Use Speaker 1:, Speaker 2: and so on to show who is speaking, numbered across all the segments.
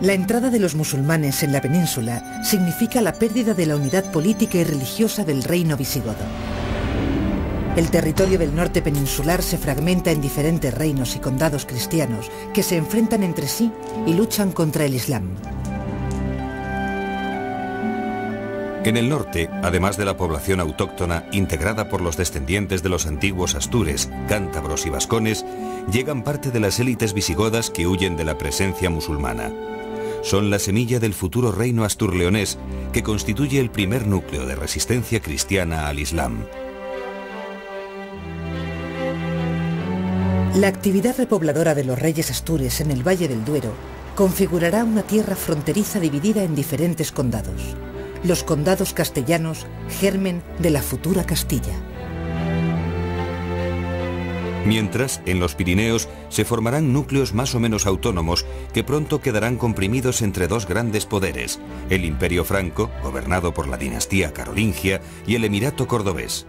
Speaker 1: La entrada de los musulmanes en la península significa la pérdida de la unidad política y religiosa del reino visigodo. El territorio del norte peninsular se fragmenta en diferentes reinos y condados cristianos que se enfrentan entre sí y luchan contra el Islam.
Speaker 2: En el norte, además de la población autóctona integrada por los descendientes de los antiguos astures, cántabros y vascones, llegan parte de las élites visigodas que huyen de la presencia musulmana. Son la semilla del futuro reino astur-leonés, que constituye el primer núcleo de resistencia cristiana al Islam.
Speaker 1: La actividad repobladora de los reyes astures en el Valle del Duero configurará una tierra fronteriza dividida en diferentes condados. Los condados castellanos, germen de la futura Castilla.
Speaker 2: Mientras, en los Pirineos se formarán núcleos más o menos autónomos que pronto quedarán comprimidos entre dos grandes poderes, el Imperio Franco, gobernado por la dinastía carolingia, y el Emirato cordobés.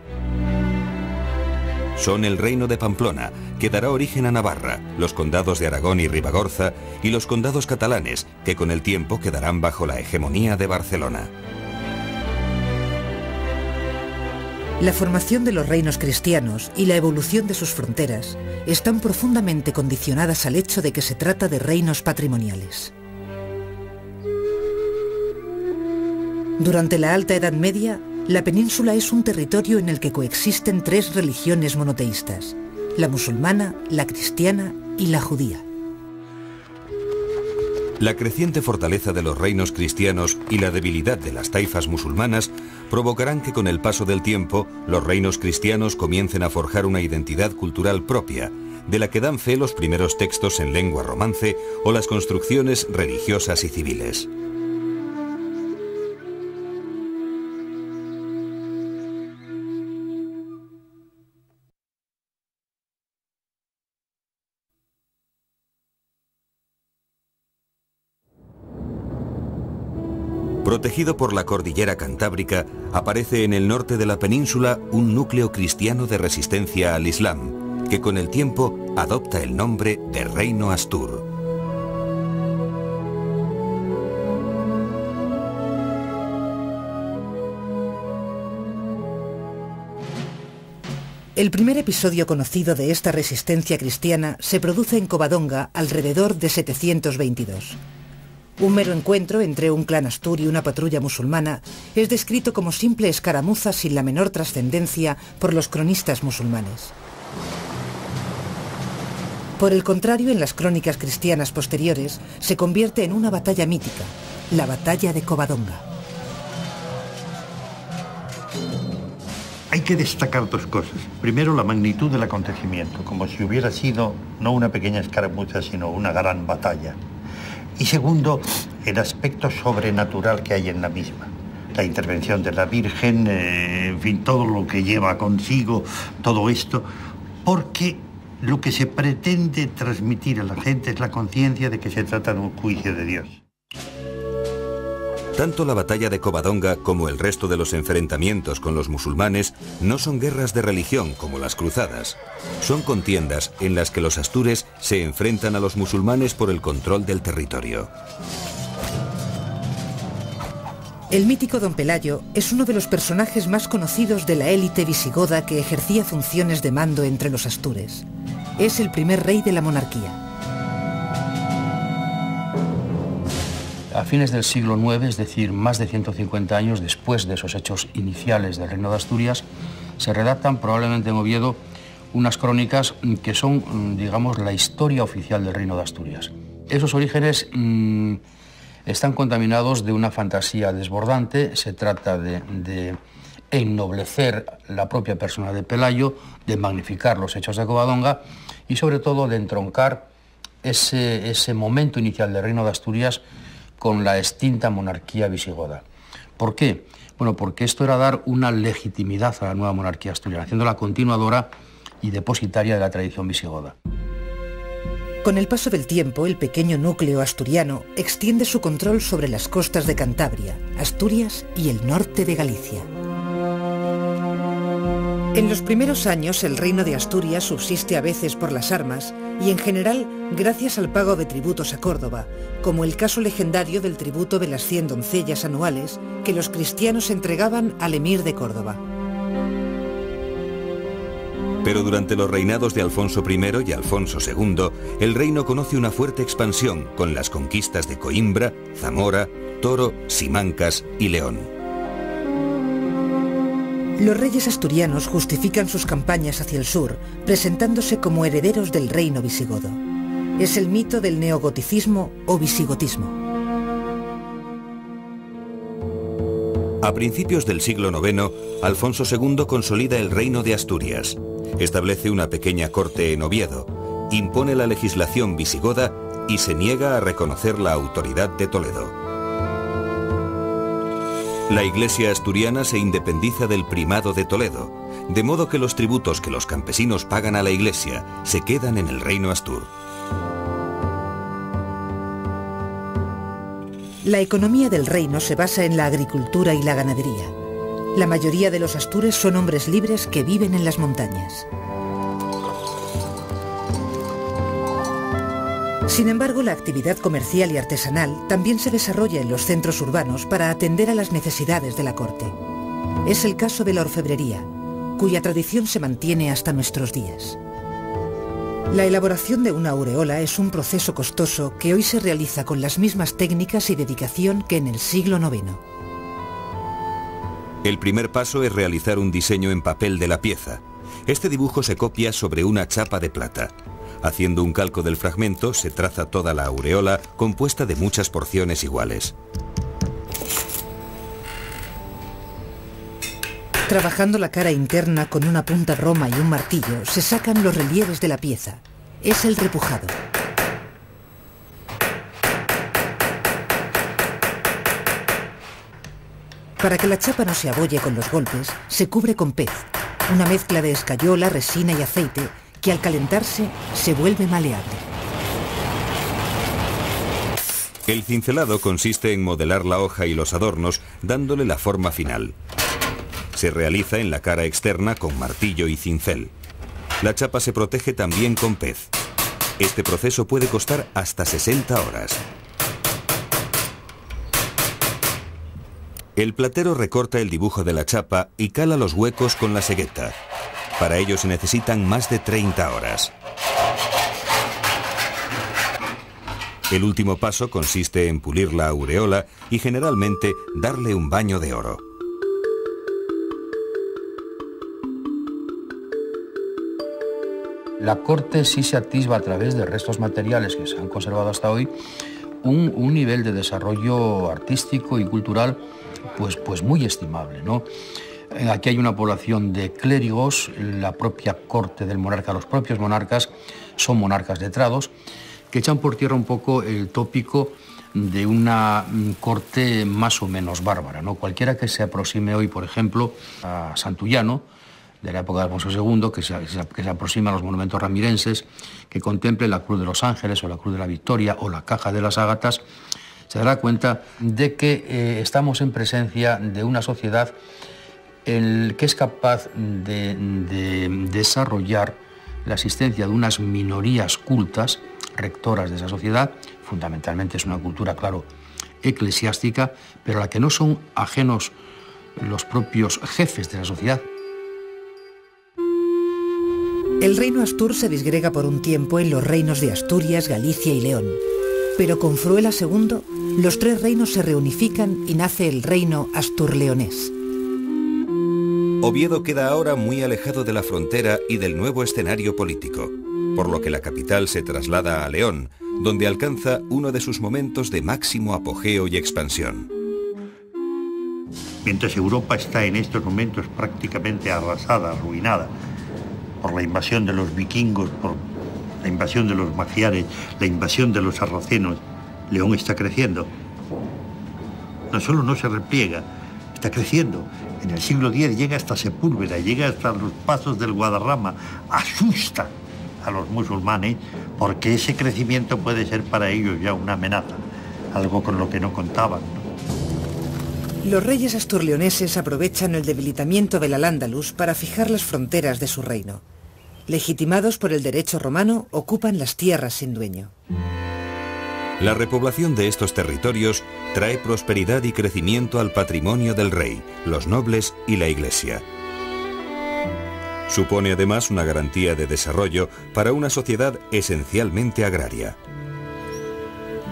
Speaker 2: Son el Reino de Pamplona, que dará origen a Navarra, los condados de Aragón y Ribagorza, y los condados catalanes, que con el tiempo quedarán bajo la hegemonía de Barcelona.
Speaker 1: La formación de los reinos cristianos y la evolución de sus fronteras están profundamente condicionadas al hecho de que se trata de reinos patrimoniales. Durante la Alta Edad Media, la península es un territorio en el que coexisten tres religiones monoteístas: la musulmana, la cristiana y la judía.
Speaker 2: La creciente fortaleza de los reinos cristianos y la debilidad de las taifas musulmanas provocarán que con el paso del tiempo los reinos cristianos comiencen a forjar una identidad cultural propia, de la que dan fe los primeros textos en lengua romance o las construcciones religiosas y civiles. Protegido por la cordillera cantábrica, aparece en el norte de la península un núcleo cristiano de resistencia al Islam, que con el tiempo adopta el nombre de Reino Astur.
Speaker 1: El primer episodio conocido de esta resistencia cristiana se produce en Covadonga alrededor de 722. Un mero encuentro entre un clan astur y una patrulla musulmana es descrito como simple escaramuza sin la menor trascendencia por los cronistas musulmanes. Por el contrario, en las crónicas cristianas posteriores se convierte en una batalla mítica, la batalla de Covadonga.
Speaker 3: Hay que destacar dos cosas. Primero, la magnitud del acontecimiento, como si hubiera sido no una pequeña escaramuza, sino una gran batalla. Y segundo, el aspecto sobrenatural que hay en la misma. La intervención de la Virgen, en fin, todo lo que lleva consigo, todo esto, porque lo que se pretende transmitir a la gente es la conciencia de que se trata de un juicio de Dios.
Speaker 2: Tanto la batalla de Covadonga como el resto de los enfrentamientos con los musulmanes no son guerras de religión como las cruzadas. Son contiendas en las que los astures se enfrentan a los musulmanes por el control del territorio.
Speaker 1: El mítico Don Pelayo es uno de los personajes más conocidos de la élite visigoda que ejercía funciones de mando entre los astures. Es el primer rey de la monarquía.
Speaker 4: A fines del siglo IX, es decir, más de 150 años después de esos hechos iniciales del Reino de Asturias, se redactan probablemente en Oviedo unas crónicas que son, digamos, la historia oficial del Reino de Asturias. Esos orígenes están contaminados de una fantasía desbordante. Se trata de ennoblecer la propia persona de Pelayo, de magnificar los hechos de Covadonga y sobre todo de entroncar ese momento inicial del Reino de Asturias con la extinta monarquía visigoda. ¿Por qué? Bueno, porque esto era dar una legitimidad a la nueva monarquía asturiana, haciéndola continuadora y depositaria de la tradición visigoda.
Speaker 1: Con el paso del tiempo, el pequeño núcleo asturiano extiende su control sobre las costas de Cantabria, Asturias y el norte de Galicia. En los primeros años, el reino de Asturias subsiste a veces por las armas y en general gracias al pago de tributos a Córdoba, como el caso legendario del tributo de las 100 doncellas anuales que los cristianos entregaban al emir de Córdoba.
Speaker 2: Pero durante los reinados de Alfonso I y Alfonso II, el reino conoce una fuerte expansión con las conquistas de Coimbra, Zamora, Toro, Simancas y León.
Speaker 1: Los reyes asturianos justifican sus campañas hacia el sur, presentándose como herederos del reino visigodo. Es el mito del neogoticismo o visigotismo.
Speaker 2: A principios del siglo IX, Alfonso II consolida el reino de Asturias. Establece una pequeña corte en Oviedo, impone la legislación visigoda y se niega a reconocer la autoridad de Toledo. La Iglesia asturiana se independiza del primado de Toledo, de modo que los tributos que los campesinos pagan a la Iglesia se quedan en el reino astur.
Speaker 1: La economía del reino se basa en la agricultura y la ganadería. La mayoría de los astures son hombres libres que viven en las montañas. Sin embargo, la actividad comercial y artesanal también se desarrolla en los centros urbanos para atender a las necesidades de la corte. Es el caso de la orfebrería, cuya tradición se mantiene hasta nuestros días. La elaboración de una aureola es un proceso costoso que hoy se realiza con las mismas técnicas y dedicación que en el siglo IX.
Speaker 2: El primer paso es realizar un diseño en papel de la pieza. Este dibujo se copia sobre una chapa de plata. Haciendo un calco del fragmento, se traza toda la aureola compuesta de muchas porciones iguales.
Speaker 1: Trabajando la cara interna con una punta roma y un martillo, se sacan los relieves de la pieza. Es el repujado. Para que la chapa no se abolle con los golpes, se cubre con pez, una mezcla de escayola, resina y aceite que al calentarse se vuelve maleable.
Speaker 2: El cincelado consiste en modelar la hoja y los adornos, dándole la forma final. Se realiza en la cara externa con martillo y cincel. La chapa se protege también con pez. Este proceso puede costar hasta 60 horas. El platero recorta el dibujo de la chapa y cala los huecos con la segueta. Para ello se necesitan más de 30 horas. El último paso consiste en pulir la aureola y generalmente darle un baño de oro.
Speaker 4: La corte sí se atisba a través de restos materiales que se han conservado hasta hoy un nivel de desarrollo artístico y cultural pues muy estimable, ¿no? Aquí hay una población de clérigos, la propia corte del monarca, los propios monarcas son monarcas letrados, que echan por tierra un poco el tópico de una corte más o menos bárbara, ¿no? Cualquiera que se aproxime hoy, por ejemplo, a Santullano, de la época de Alfonso II, que se aproxima a los monumentos ramirenses, que contemple la Cruz de los Ángeles o la Cruz de la Victoria o la Caja de las Ágatas, se dará cuenta de que estamos en presencia de una sociedad que es capaz de desarrollar la existencia de unas minorías cultas, rectoras de esa sociedad. Fundamentalmente es una cultura, claro, eclesiástica, pero a la que no son ajenos los propios jefes de la sociedad.
Speaker 1: El reino astur se disgrega por un tiempo en los reinos de Asturias, Galicia y León. Pero con Fruela II, los tres reinos se reunifican y nace el reino astur-leonés.
Speaker 2: Oviedo queda ahora muy alejado de la frontera y del nuevo escenario político, por lo que la capital se traslada a León, donde alcanza uno de sus momentos de máximo apogeo y expansión.
Speaker 3: Mientras Europa está en estos momentos prácticamente arrasada, arruinada, por la invasión de los vikingos, por la invasión de los magiares, la invasión de los sarracenos, León está creciendo. No solo no se repliega, está creciendo. En el siglo X llega hasta Sepúlveda, llega hasta los pasos del Guadarrama, asusta a los musulmanes porque ese crecimiento puede ser para ellos ya una amenaza, algo con lo que no contaban, ¿no?
Speaker 1: Los reyes asturleoneses aprovechan el debilitamiento del Al-Ándalus para fijar las fronteras de su reino. legitimados por el derecho romano, ocupan las tierras sin dueño.
Speaker 2: La repoblación de estos territorios trae prosperidad y crecimiento al patrimonio del rey, los nobles y la Iglesia. Supone además una garantía de desarrollo para una sociedad esencialmente agraria.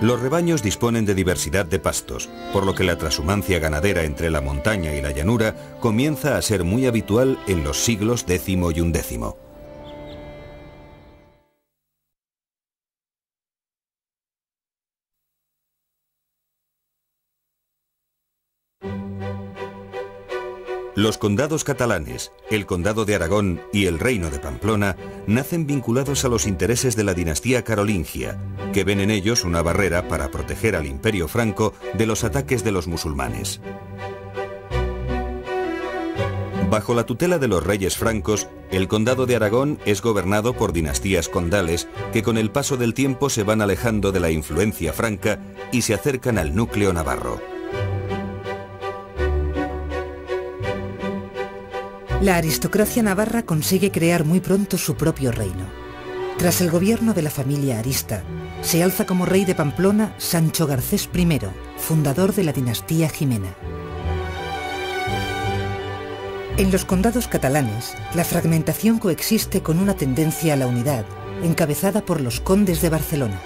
Speaker 2: Los rebaños disponen de diversidad de pastos, por lo que la trashumancia ganadera entre la montaña y la llanura comienza a ser muy habitual en los siglos X y XI. Los condados catalanes, el condado de Aragón y el reino de Pamplona nacen vinculados a los intereses de la dinastía carolingia, que ven en ellos una barrera para proteger al imperio franco de los ataques de los musulmanes. Bajo la tutela de los reyes francos, el condado de Aragón es gobernado por dinastías condales que con el paso del tiempo se van alejando de la influencia franca y se acercan al núcleo navarro.
Speaker 1: La aristocracia navarra consigue crear muy pronto su propio reino. Tras el gobierno de la familia Arista, se alza como rey de Pamplona Sancho Garcés I, fundador de la dinastía Jimena. En los condados catalanes, la fragmentación coexiste con una tendencia a la unidad, encabezada por los condes de Barcelona.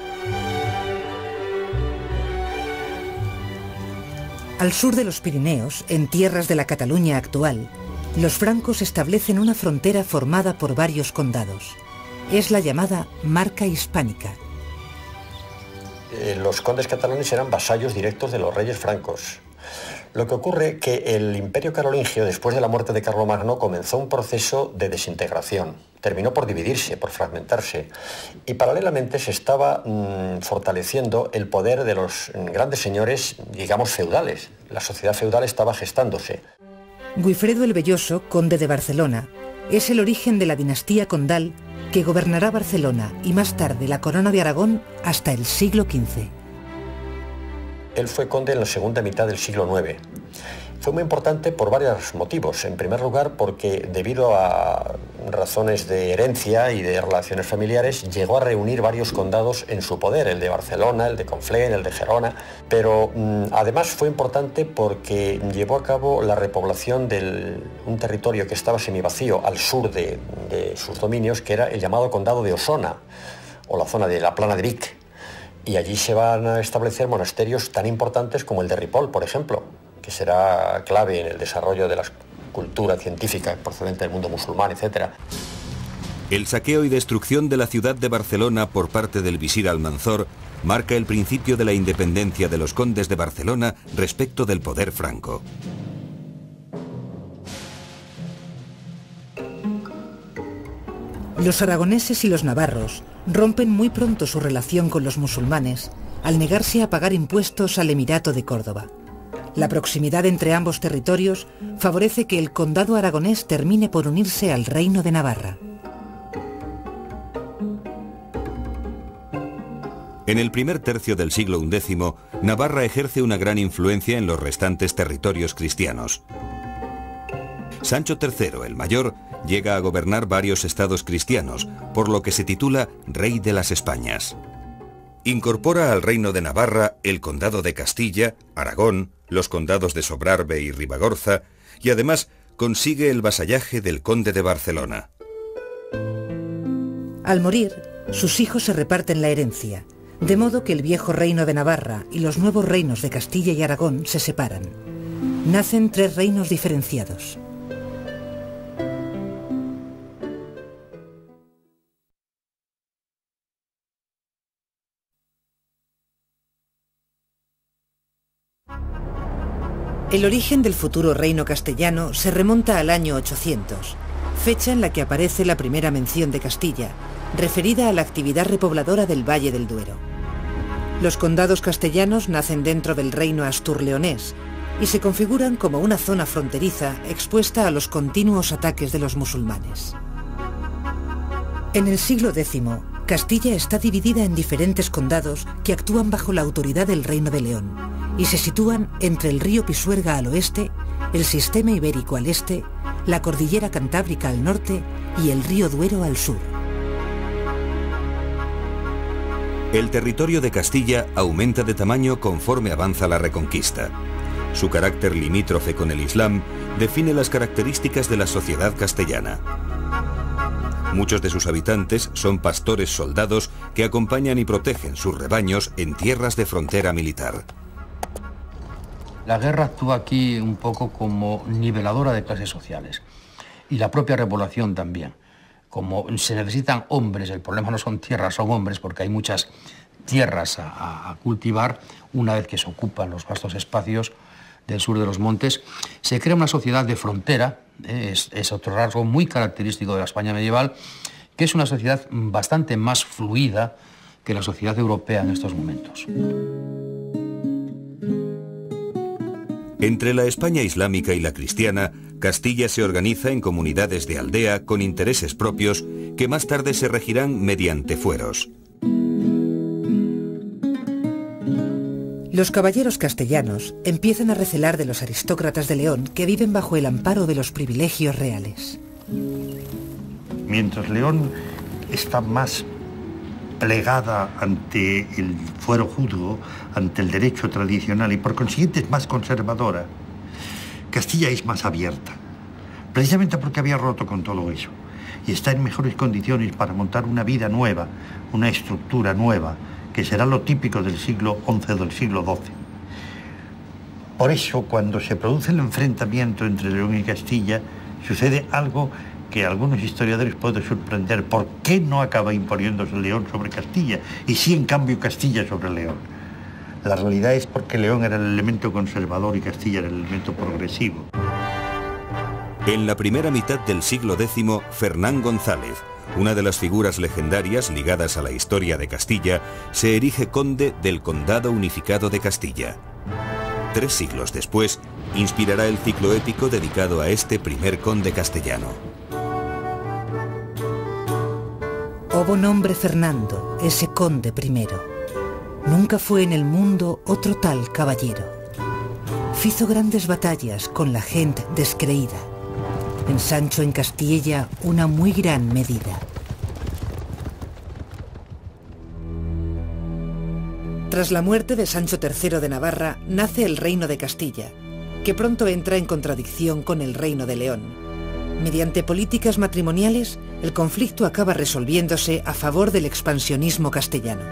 Speaker 1: Al sur de los Pirineos, en tierras de la Cataluña actual, los francos establecen una frontera formada por varios condados. Es la llamada Marca Hispánica.
Speaker 5: Los condes catalanes eran vasallos directos de los reyes francos. Lo que ocurre que el imperio carolingio, después de la muerte de Carlomagno, comenzó un proceso de desintegración. Terminó por dividirse, por fragmentarse. Y paralelamente se estaba fortaleciendo el poder de los grandes señores, digamos, feudales. La sociedad feudal estaba gestándose.
Speaker 1: Guifredo el Velloso, conde de Barcelona, es el origen de la dinastía condal que gobernará Barcelona y más tarde la corona de Aragón hasta el siglo XV.
Speaker 5: Él fue conde en la segunda mitad del siglo IX. Fue muy importante por varios motivos. En primer lugar, porque debido a razones de herencia y de relaciones familiares, llegó a reunir varios condados en su poder, el de Barcelona, el de Conflent, el de Gerona. Pero además fue importante porque llevó a cabo la repoblación de un territorio que estaba semivacío al sur de sus dominios, que era el llamado condado de Osona, o la zona de la Plana de Vic. Y allí se van a establecer monasterios tan importantes como el de Ripoll, por ejemplo, que será clave en el desarrollo de la cultura científica procedente del mundo musulmán, etc.
Speaker 2: El saqueo y destrucción de la ciudad de Barcelona por parte del visir Almanzor marca el principio de la independencia de los condes de Barcelona respecto del poder franco.
Speaker 1: Los aragoneses y los navarros rompen muy pronto su relación con los musulmanes al negarse a pagar impuestos al Emirato de Córdoba. La proximidad entre ambos territorios favorece que el condado aragonés termine por unirse al Reino de Navarra.
Speaker 2: En el primer tercio del siglo XI, Navarra ejerce una gran influencia en los restantes territorios cristianos. Sancho III, el Mayor, llega a gobernar varios estados cristianos, por lo que se titula Rey de las Españas. Incorpora al Reino de Navarra el Condado de Castilla, Aragón, los condados de Sobrarbe y Ribagorza, y además consigue el vasallaje del Conde de Barcelona.
Speaker 1: Al morir, sus hijos se reparten la herencia, de modo que el viejo Reino de Navarra y los nuevos reinos de Castilla y Aragón se separan. Nacen tres reinos diferenciados. El origen del futuro reino castellano se remonta al año 800, fecha en la que aparece la primera mención de Castilla, referida a la actividad repobladora del Valle del Duero. Los condados castellanos nacen dentro del reino astur-leonés y se configuran como una zona fronteriza expuesta a los continuos ataques de los musulmanes. En el siglo X, Castilla está dividida en diferentes condados que actúan bajo la autoridad del Reino de León y se sitúan entre el río Pisuerga al oeste, el sistema ibérico al este, la cordillera cantábrica al norte y el río Duero al sur.
Speaker 2: El territorio de Castilla aumenta de tamaño conforme avanza la Reconquista. Su carácter limítrofe con el Islam define las características de la sociedad castellana. Muchos de sus habitantes son pastores soldados que acompañan y protegen sus rebaños en tierras de frontera militar.
Speaker 4: La guerra actúa aquí un poco como niveladora de clases sociales y la propia repoblación también. Como se necesitan hombres, el problema no son tierras, son hombres, porque hay muchas tierras a cultivar. Una vez que se ocupan los vastos espacios del sur de los montes, se crea una sociedad de frontera, es otro rasgo muy característico de la España medieval, que es una sociedad bastante más fluida que la sociedad europea en estos momentos.
Speaker 2: Entre la España islámica y la cristiana, Castilla se organiza en comunidades de aldea con intereses propios que más tarde se regirán mediante fueros.
Speaker 1: Los caballeros castellanos empiezan a recelar de los aristócratas de León que viven bajo el amparo de los privilegios reales.
Speaker 3: Mientras León está más plegada ante el fuero juzgo, ante el derecho tradicional y por consiguiente es más conservadora, Castilla es más abierta, precisamente porque había roto con todo eso y está en mejores condiciones para montar una vida nueva, una estructura nueva, que será lo típico del siglo XI o del siglo XII. Por eso, cuando se produce el enfrentamiento entre León y Castilla, sucede algo que a algunos historiadores puede sorprender. ¿Por qué no acaba imponiéndose León sobre Castilla y sí, en cambio, Castilla sobre León? La realidad es porque León era el elemento conservador y Castilla era el elemento progresivo.
Speaker 2: En la primera mitad del siglo X, Fernán González, una de las figuras legendarias ligadas a la historia de Castilla, se erige conde del Condado Unificado de Castilla. 3 siglos después, inspirará el ciclo épico dedicado a este primer conde castellano.
Speaker 1: Hubo nombre Fernando, ese conde primero. Nunca fue en el mundo otro tal caballero. Fizo grandes batallas con la gente descreída. Ensanchó en Castilla una muy gran medida. Tras la muerte de Sancho III de Navarra, nace el Reino de Castilla, que pronto entra en contradicción con el Reino de León. Mediante políticas matrimoniales, el conflicto acaba resolviéndose a favor del expansionismo castellano.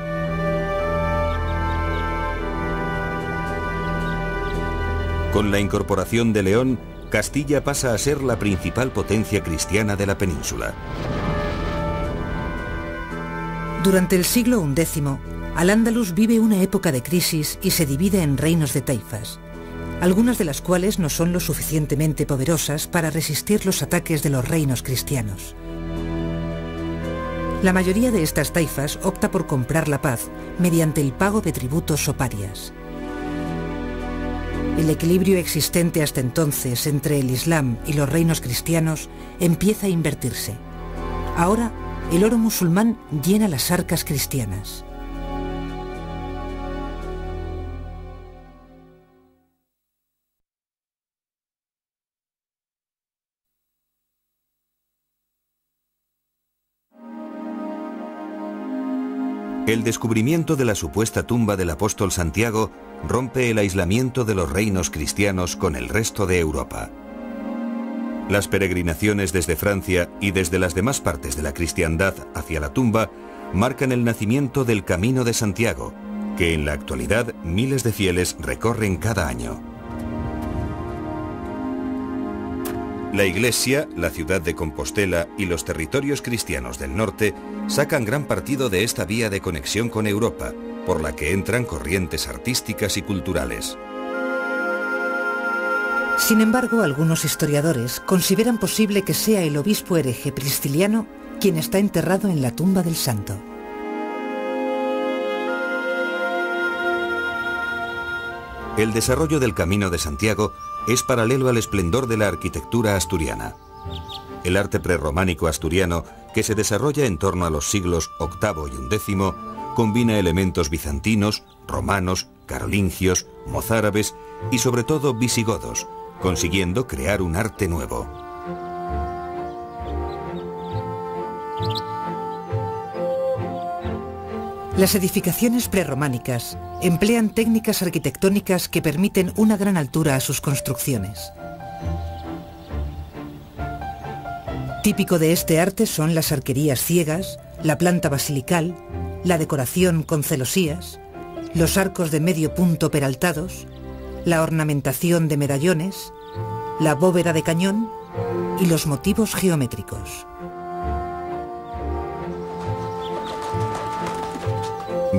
Speaker 2: Con la incorporación de León, Castilla pasa a ser la principal potencia cristiana de la península.
Speaker 1: Durante el siglo XI, Al-Ándalus vive una época de crisis y se divide en reinos de taifas, algunas de las cuales no son lo suficientemente poderosas para resistir los ataques de los reinos cristianos. La mayoría de estas taifas opta por comprar la paz mediante el pago de tributos o parias. El equilibrio existente hasta entonces entre el Islam y los reinos cristianos empieza a invertirse. Ahora, el oro musulmán llena las arcas cristianas.
Speaker 2: El descubrimiento de la supuesta tumba del apóstol Santiago rompe el aislamiento de los reinos cristianos con el resto de Europa. Las peregrinaciones desde Francia y desde las demás partes de la cristiandad hacia la tumba marcan el nacimiento del Camino de Santiago, que en la actualidad miles de fieles recorren cada año. La Iglesia, la ciudad de Compostela y los territorios cristianos del norte sacan gran partido de esta vía de conexión con Europa, por la que entran corrientes artísticas y culturales.
Speaker 1: Sin embargo, algunos historiadores consideran posible que sea el obispo hereje Prisciliano quien está enterrado en la tumba del santo.
Speaker 2: El desarrollo del Camino de Santiago es paralelo al esplendor de la arquitectura asturiana. El arte prerrománico asturiano, que se desarrolla en torno a los siglos VIII y XI, combina elementos bizantinos, romanos, carolingios, mozárabes y sobre todo visigodos, consiguiendo crear un arte nuevo.
Speaker 1: Las edificaciones prerrománicas emplean técnicas arquitectónicas que permiten una gran altura a sus construcciones. Típico de este arte son las arquerías ciegas, la planta basilical, la decoración con celosías, los arcos de medio punto peraltados, la ornamentación de medallones, la bóveda de cañón y los motivos geométricos.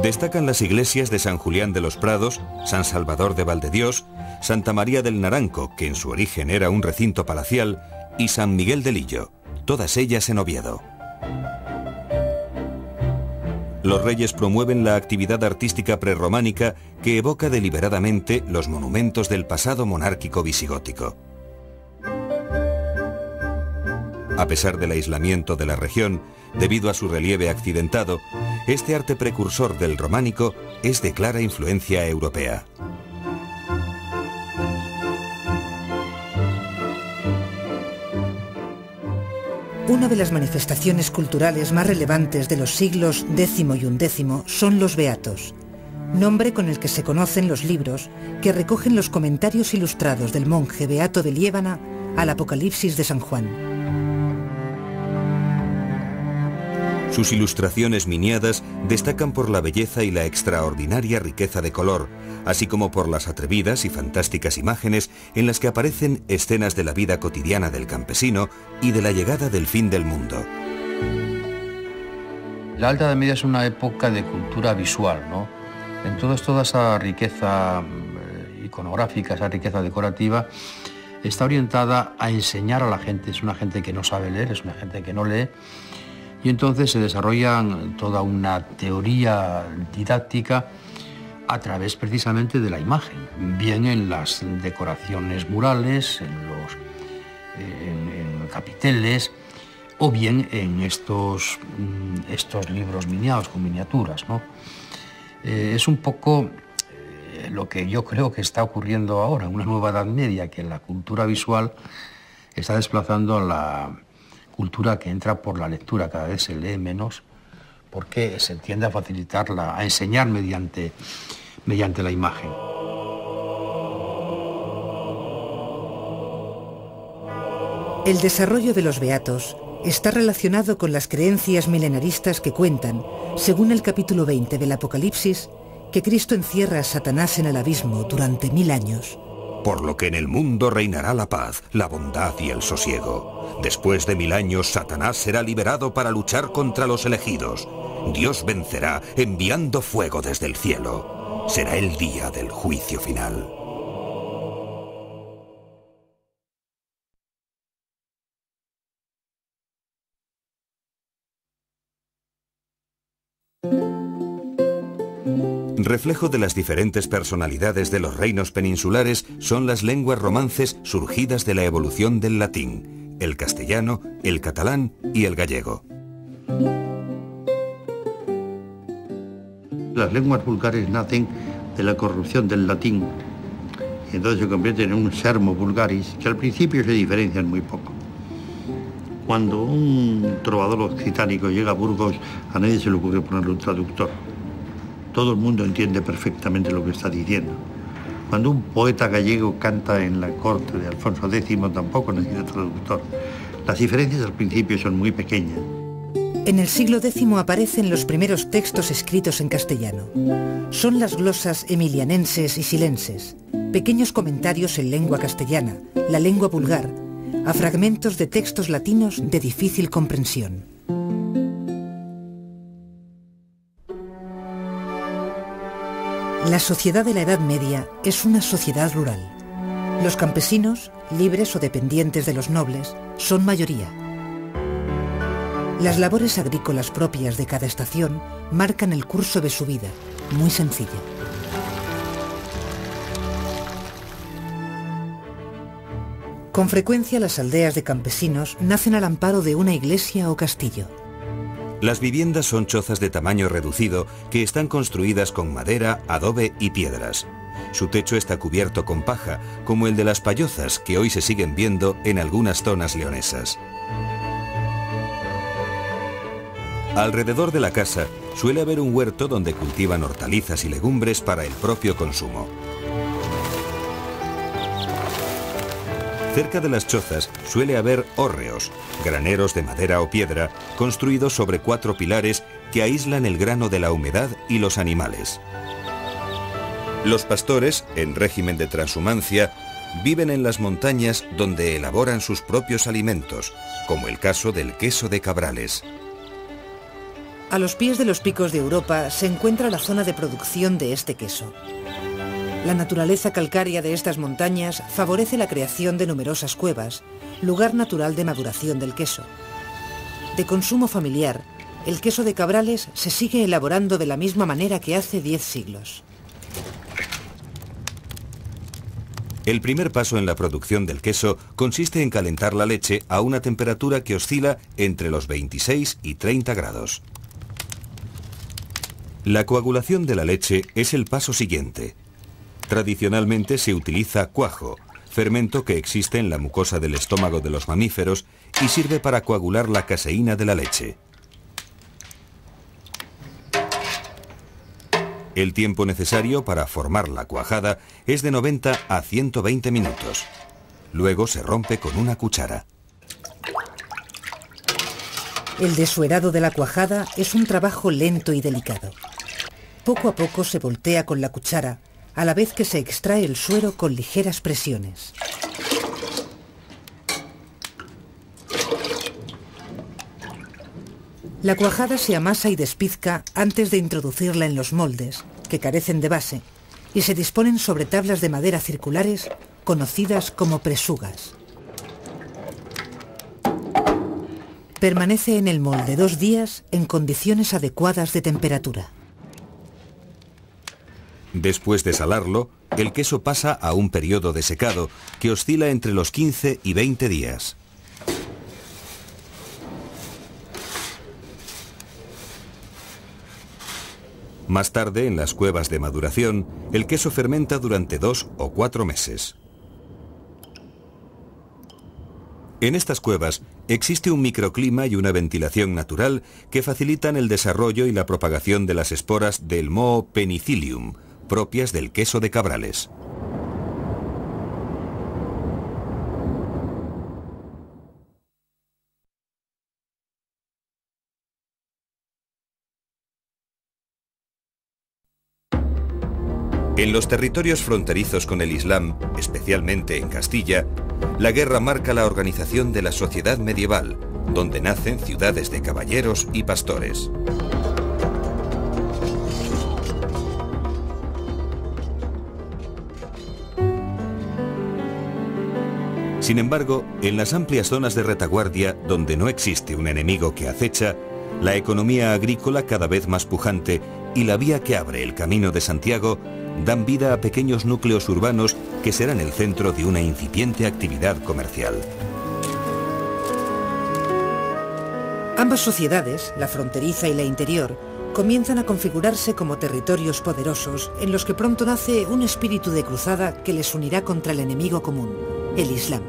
Speaker 2: Destacan las iglesias de San Julián de los Prados, San Salvador de Valdedios, Santa María del Naranco, que en su origen era un recinto palacial, y San Miguel de Lillo, todas ellas en Oviedo. Los reyes promueven la actividad artística prerrománica que evoca deliberadamente los monumentos del pasado monárquico visigótico. A pesar del aislamiento de la región, debido a su relieve accidentado, este arte precursor del románico es de clara influencia europea.
Speaker 1: Una de las manifestaciones culturales más relevantes de los siglos X y XI son los Beatos, nombre con el que se conocen los libros que recogen los comentarios ilustrados del monje Beato de Liébana al Apocalipsis de San Juan.
Speaker 2: Sus ilustraciones miniadas destacan por la belleza y la extraordinaria riqueza de color, así como por las atrevidas y fantásticas imágenes en las que aparecen escenas de la vida cotidiana del campesino y de la llegada del fin del mundo.
Speaker 4: La Alta Edad Media es una época de cultura visual, ¿no? Entonces toda esa riqueza iconográfica, esa riqueza decorativa, está orientada a enseñar a la gente. Es una gente que no sabe leer, es una gente que no lee. Y entonces se desarrolla toda una teoría didáctica a través precisamente de la imagen, bien en las decoraciones murales, en capiteles, o bien en estos libros miniados con miniaturas, ¿no? Es un poco lo que yo creo que está ocurriendo ahora, una nueva Edad Media, que la cultura visual está desplazando a la cultura que entra por la lectura. Cada vez se lee menos porque se tiende a facilitarla, a enseñar mediante la imagen.
Speaker 1: El desarrollo de los Beatos está relacionado con las creencias milenaristas que cuentan, según el capítulo 20 del Apocalipsis, que Cristo encierra a Satanás en el abismo durante 1000 años.
Speaker 2: Por lo que en el mundo reinará la paz, la bondad y el sosiego. Después de 1000 años, Satanás será liberado para luchar contra los elegidos. Dios vencerá enviando fuego desde el cielo. Será el día del juicio final. Reflejo de las diferentes personalidades de los reinos peninsulares son las lenguas romances surgidas de la evolución del latín, el castellano, el catalán y el gallego.
Speaker 3: Las lenguas vulgares nacen de la corrupción del latín y entonces se convierten en un sermo vulgaris, que al principio se diferencian muy poco. Cuando un trovador occitánico llega a Burgos, a nadie se le ocurre ponerle un traductor. Todo el mundo entiende perfectamente lo que está diciendo. Cuando un poeta gallego canta en la corte de Alfonso X, tampoco necesita traductor. Las diferencias al principio son muy pequeñas.
Speaker 1: En el siglo X aparecen los primeros textos escritos en castellano. Son las glosas emilianenses y silenses, pequeños comentarios en lengua castellana, la lengua vulgar, a fragmentos de textos latinos de difícil comprensión. La sociedad de la Edad Media es una sociedad rural. Los campesinos, libres o dependientes de los nobles, son mayoría. Las labores agrícolas propias de cada estación marcan el curso de su vida, muy sencilla. Con frecuencia las aldeas de campesinos nacen al amparo de una iglesia o castillo.
Speaker 2: Las viviendas son chozas de tamaño reducido que están construidas con madera, adobe y piedras. Su techo está cubierto con paja, como el de las payozas que hoy se siguen viendo en algunas zonas leonesas. Alrededor de la casa suele haber un huerto donde cultivan hortalizas y legumbres para el propio consumo. Cerca de las chozas suele haber hórreos, graneros de madera o piedra, construidos sobre 4 pilares que aíslan el grano de la humedad y los animales. Los pastores, en régimen de transhumancia, viven en las montañas donde elaboran sus propios alimentos, como el caso del queso de Cabrales.
Speaker 1: A los pies de los picos de Europa se encuentra la zona de producción de este queso. La naturaleza calcárea de estas montañas favorece la creación de numerosas cuevas, lugar natural de maduración del queso. De consumo familiar, el queso de Cabrales se sigue elaborando de la misma manera que hace 10 siglos.
Speaker 2: El primer paso en la producción del queso consiste en calentar la leche a una temperatura que oscila entre los 26 y 30 grados. La coagulación de la leche es el paso siguiente. Tradicionalmente se utiliza cuajo, fermento que existe en la mucosa del estómago de los mamíferos y sirve para coagular la caseína de la leche. El tiempo necesario para formar la cuajada es de 90 a 120 minutos. Luego se rompe con una cuchara.
Speaker 1: El desuerado de la cuajada es un trabajo lento y delicado. Poco a poco se voltea con la cuchara, a la vez que se extrae el suero con ligeras presiones. La cuajada se amasa y despizca antes de introducirla en los moldes, que carecen de base, y se disponen sobre tablas de madera circulares, conocidas como presugas. Permanece en el molde 2 días en condiciones adecuadas de temperatura.
Speaker 2: Después de salarlo, el queso pasa a un periodo de secado que oscila entre los 15 y 20 días. Más tarde, en las cuevas de maduración, el queso fermenta durante 2 o 4 meses. En estas cuevas existe un microclima y una ventilación natural que facilitan el desarrollo y la propagación de las esporas del moho penicillium, propias del queso de Cabrales. En los territorios fronterizos con el Islam, especialmente en Castilla, la guerra marca la organización de la sociedad medieval, donde nacen ciudades de caballeros y pastores. Sin embargo, en las amplias zonas de retaguardia, donde no existe un enemigo que acecha, la economía agrícola cada vez más pujante y la vía que abre el Camino de Santiago dan vida a pequeños núcleos urbanos que serán el centro de una incipiente actividad comercial.
Speaker 1: Ambas sociedades, la fronteriza y la interior, comienzan a configurarse como territorios poderosos en los que pronto nace un espíritu de cruzada que les unirá contra el enemigo común, el Islam.